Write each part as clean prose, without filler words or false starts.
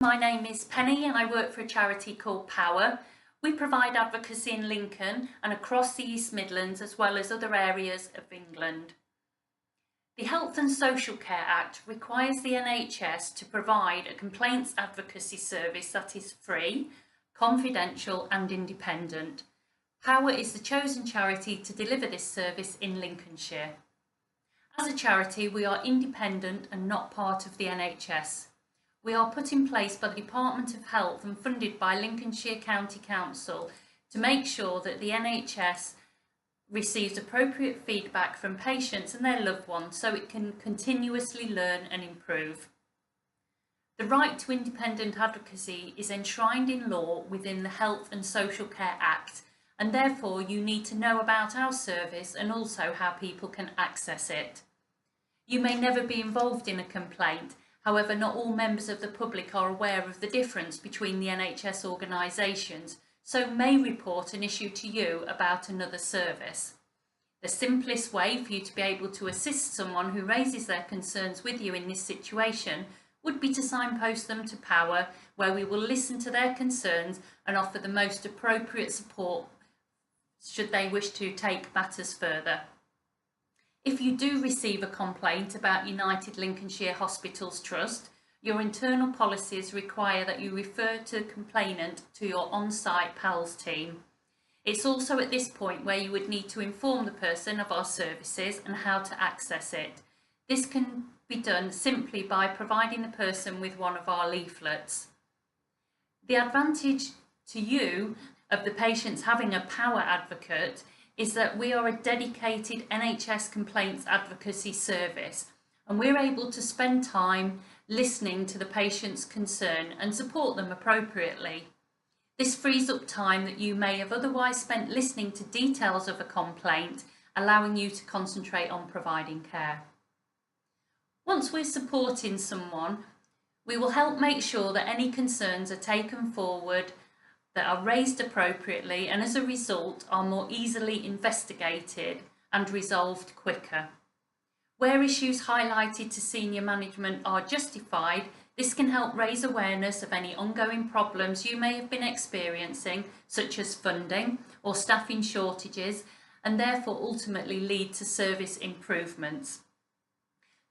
My name is Penny and I work for a charity called POhWER. We provide advocacy in Lincoln and across the East Midlands as well as other areas of England. The Health and Social Care Act requires the NHS to provide a complaints advocacy service that is free, confidential and independent. POhWER is the chosen charity to deliver this service in Lincolnshire. As a charity, we are independent and not part of the NHS. We are put in place by the Department of Health and funded by Lincolnshire County Council to make sure that the NHS receives appropriate feedback from patients and their loved ones so it can continuously learn and improve. The right to independent advocacy is enshrined in law within the Health and Social Care Act, and therefore you need to know about our service and also how people can access it. You may never be involved in a complaint. However, not all members of the public are aware of the difference between the NHS organisations, so may report an issue to you about another service. The simplest way for you to be able to assist someone who raises their concerns with you in this situation would be to signpost them to POhWER, where we will listen to their concerns and offer the most appropriate support should they wish to take matters further. If you do receive a complaint about United Lincolnshire Hospitals Trust, your internal policies require that you refer to the complainant to your on-site PALS team. It's also at this point where you would need to inform the person of our services and how to access it. This can be done simply by providing the person with one of our leaflets. The advantage to you of the patients having a POhWER advocate is that we are a dedicated NHS complaints advocacy service and we're able to spend time listening to the patient's concern and support them appropriately. This frees up time that you may have otherwise spent listening to details of a complaint, allowing you to concentrate on providing care. Once we're supporting someone, we will help make sure that any concerns are taken forward, that are raised appropriately and as a result are more easily investigated and resolved quicker. Where issues highlighted to senior management are justified, this can help raise awareness of any ongoing problems you may have been experiencing, such as funding or staffing shortages, and therefore ultimately lead to service improvements.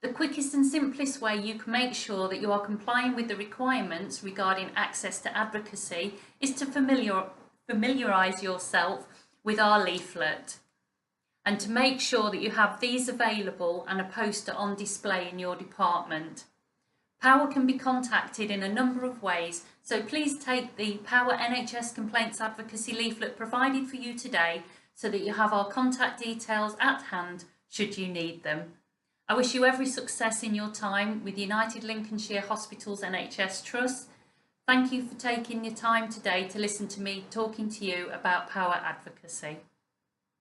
The quickest and simplest way you can make sure that you are complying with the requirements regarding access to advocacy is to familiarise yourself with our leaflet and to make sure that you have these available and a poster on display in your department. POhWER can be contacted in a number of ways, so please take the POhWER NHS Complaints Advocacy leaflet provided for you today so that you have our contact details at hand should you need them. I wish you every success in your time with United Lincolnshire Hospitals NHS Trust. Thank you for taking your time today to listen to me talking to you about POhWER advocacy.